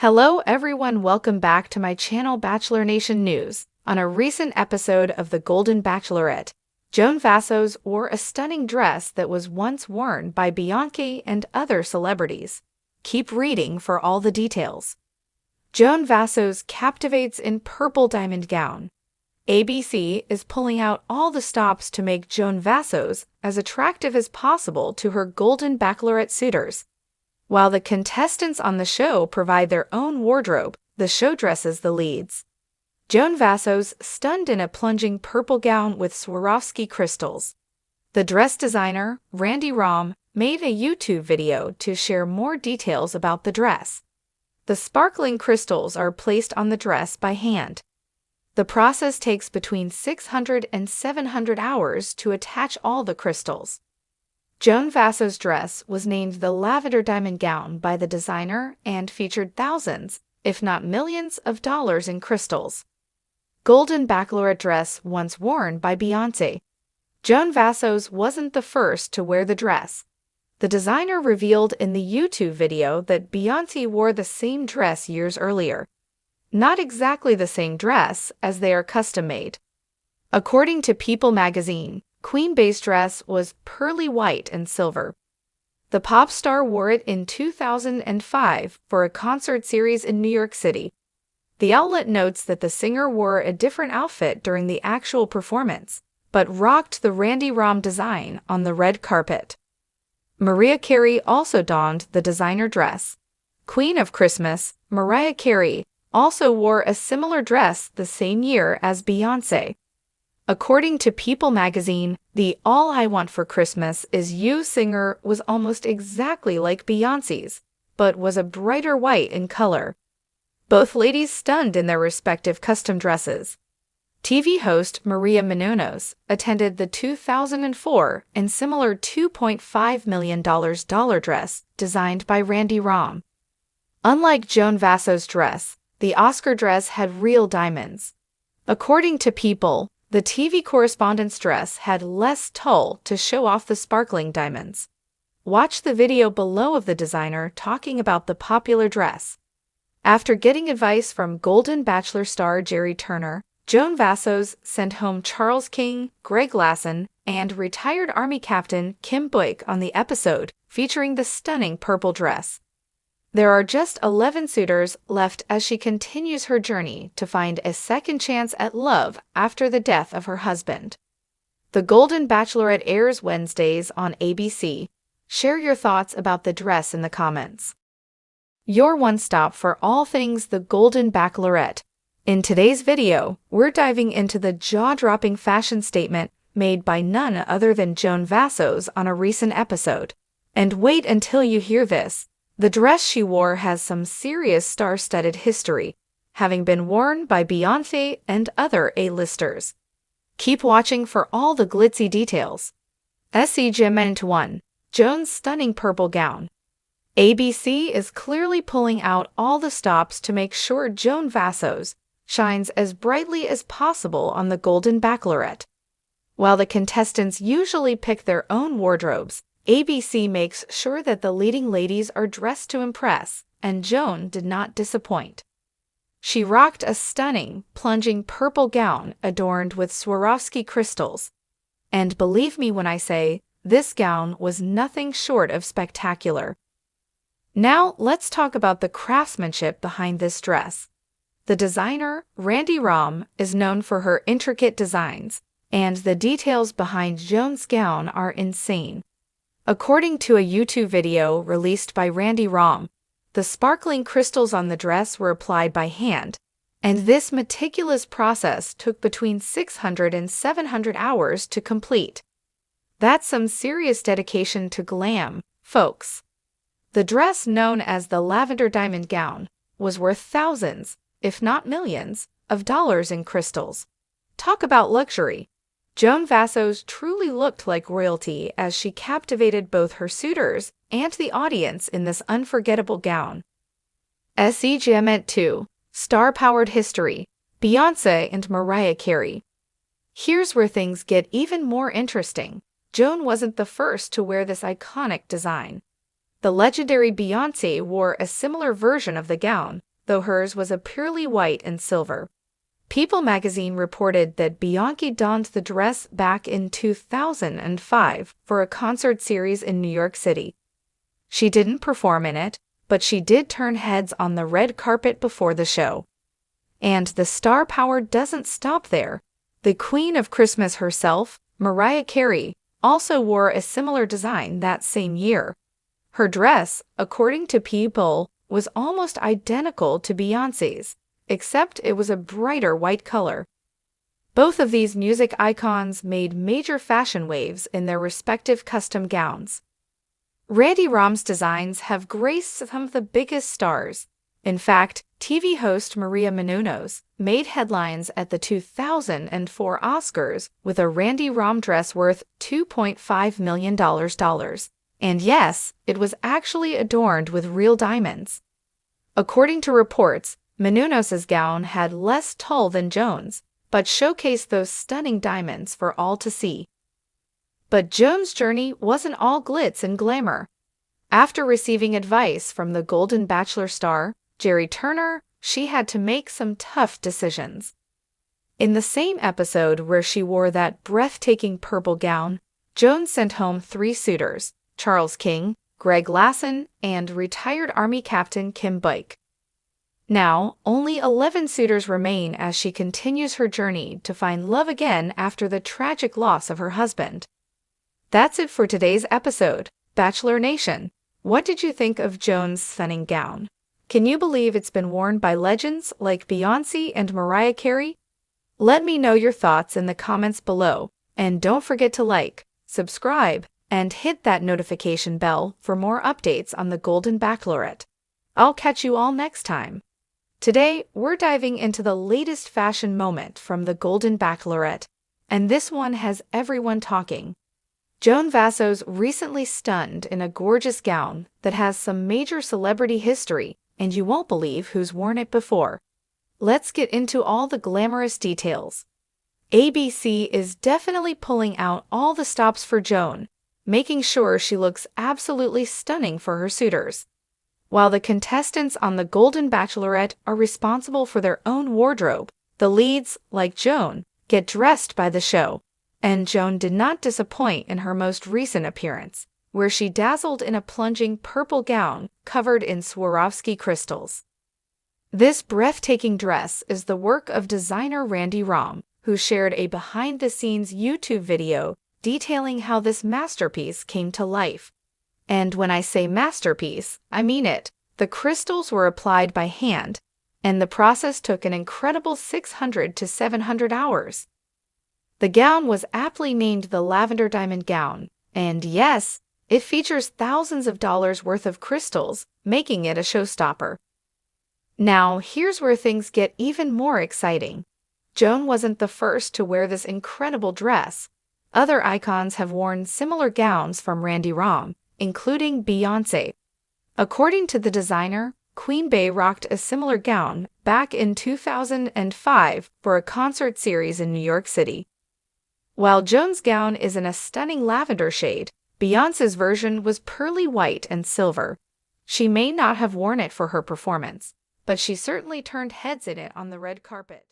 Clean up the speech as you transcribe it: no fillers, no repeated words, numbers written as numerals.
Hello everyone, welcome back to my channel Bachelor Nation News. On a recent episode of The Golden Bachelorette, Joan Vassos wore a stunning dress that was once worn by Beyoncé and other celebrities. Keep reading for all the details. Joan Vassos captivates in purple diamond gown. ABC is pulling out all the stops to make Joan Vassos as attractive as possible to her Golden Bachelorette suitors. While the contestants on the show provide their own wardrobe, the show dresses the leads. Joan Vassos stunned in a plunging purple gown with Swarovski crystals. The dress designer, Randy Rahm, made a YouTube video to share more details about the dress. The sparkling crystals are placed on the dress by hand. The process takes between 600 and 700 hours to attach all the crystals. Joan Vassos' dress was named the Lavender Diamond Gown by the designer and featured thousands, if not millions, of dollars in crystals. Golden Bachelorette dress once worn by Beyoncé. Joan Vassos wasn't the first to wear the dress. The designer revealed in the YouTube video that Beyoncé wore the same dress years earlier. Not exactly the same dress, as they are custom-made. According to People magazine, Queen Bey's dress was pearly white and silver. The pop star wore it in 2005 for a concert series in New York City. The outlet notes that the singer wore a different outfit during the actual performance, but rocked the Randy Rahm design on the red carpet. Mariah Carey also donned the designer dress. Queen of Christmas, Mariah Carey, also wore a similar dress the same year as Beyoncé. According to People magazine, the All I Want for Christmas Is You singer was almost exactly like Beyoncé's, but was a brighter white in color. Both ladies stunned in their respective custom dresses. TV host Maria Menounos attended the 2004 and similar $2.5 million dress designed by Randy Rahm. Unlike Joan Vassos' dress, the Oscar dress had real diamonds. According to People, the TV correspondent's dress had less tulle to show off the sparkling diamonds. Watch the video below of the designer talking about the popular dress. After getting advice from Golden Bachelor star Jerry Turner, Joan Vassos sent home Charles King, Greg Lasson, and retired Army Captain Kim Boyk on the episode, featuring the stunning purple dress. There are just 11 suitors left as she continues her journey to find a second chance at love after the death of her husband. The Golden Bachelorette airs Wednesdays on ABC. Share your thoughts about the dress in the comments. Your one stop for all things The Golden Bachelorette. In today's video, we're diving into the jaw-dropping fashion statement made by none other than Joan Vassos on a recent episode. And wait until you hear this. The dress she wore has some serious star-studded history, having been worn by Beyoncé and other A-listers. Keep watching for all the glitzy details. Segment 1. Joan's stunning purple gown. ABC is clearly pulling out all the stops to make sure Joan Vassos shines as brightly as possible on the Golden Bachelorette. While the contestants usually pick their own wardrobes, ABC makes sure that the leading ladies are dressed to impress, and Joan did not disappoint. She rocked a stunning, plunging purple gown adorned with Swarovski crystals. And believe me when I say, this gown was nothing short of spectacular. Now, let's talk about the craftsmanship behind this dress. The designer, Randy Rahm, is known for her intricate designs, and the details behind Joan's gown are insane. According to a YouTube video released by Randy Rahm, the sparkling crystals on the dress were applied by hand, and this meticulous process took between 600 and 700 hours to complete. That's some serious dedication to glam, folks. The dress, known as the Lavender Diamond Gown, was worth thousands, if not millions, of dollars in crystals. Talk about luxury. Joan Vassos truly looked like royalty as she captivated both her suitors and the audience in this unforgettable gown. Segment 2. Star-powered history. Beyoncé and Mariah Carey. Here's where things get even more interesting. Joan wasn't the first to wear this iconic design. The legendary Beyoncé wore a similar version of the gown, though hers was a purely white and silver. People magazine reported that Beyoncé donned the dress back in 2005 for a concert series in New York City. She didn't perform in it, but she did turn heads on the red carpet before the show. And the star power doesn't stop there. The Queen of Christmas herself, Mariah Carey, also wore a similar design that same year. Her dress, according to People, was almost identical to Beyoncé's, except it was a brighter white color. Both of these music icons made major fashion waves in their respective custom gowns. Randy Rom's designs have graced some of the biggest stars. In fact, TV host Maria Menounos made headlines at the 2004 Oscars with a Randy Rom dress worth $2.5 million. And yes, it was actually adorned with real diamonds. According to reports, Menounos' gown had less tulle than Joan's, but showcased those stunning diamonds for all to see. But Joan's journey wasn't all glitz and glamour. After receiving advice from the Golden Bachelor star, Jerry Turner, she had to make some tough decisions. In the same episode where she wore that breathtaking purple gown, Joan sent home 3 suitors, Charles King, Greg Lasson, and retired Army Captain Kim Bike. Now, only 11 suitors remain as she continues her journey to find love again after the tragic loss of her husband. That's it for today's episode, Bachelor Nation. What did you think of Joan's stunning gown? Can you believe it's been worn by legends like Beyoncé and Mariah Carey? Let me know your thoughts in the comments below, and don't forget to like, subscribe, and hit that notification bell for more updates on the Golden Bachelorette. I'll catch you all next time. Today, we're diving into the latest fashion moment from the Golden Bachelorette, and this one has everyone talking. Joan Vassos recently stunned in a gorgeous gown that has some major celebrity history, and you won't believe who's worn it before. Let's get into all the glamorous details. ABC is definitely pulling out all the stops for Joan, making sure she looks absolutely stunning for her suitors. While the contestants on the Golden Bachelorette are responsible for their own wardrobe, the leads, like Joan, get dressed by the show. And Joan did not disappoint in her most recent appearance, where she dazzled in a plunging purple gown covered in Swarovski crystals. This breathtaking dress is the work of designer Randy Rom, who shared a behind-the-scenes YouTube video detailing how this masterpiece came to life. And when I say masterpiece, I mean it. The crystals were applied by hand, and the process took an incredible 600 to 700 hours. The gown was aptly named the Lavender Diamond Gown, and yes, it features thousands of dollars worth of crystals, making it a showstopper. Now, here's where things get even more exciting. Joan wasn't the first to wear this incredible dress. Other icons have worn similar gowns from Randy Rom, including Beyoncé. According to the designer, Queen Bey rocked a similar gown back in 2005 for a concert series in New York City. While Joan's gown is in a stunning lavender shade, Beyoncé's version was pearly white and silver. She may not have worn it for her performance, but she certainly turned heads in it on the red carpet.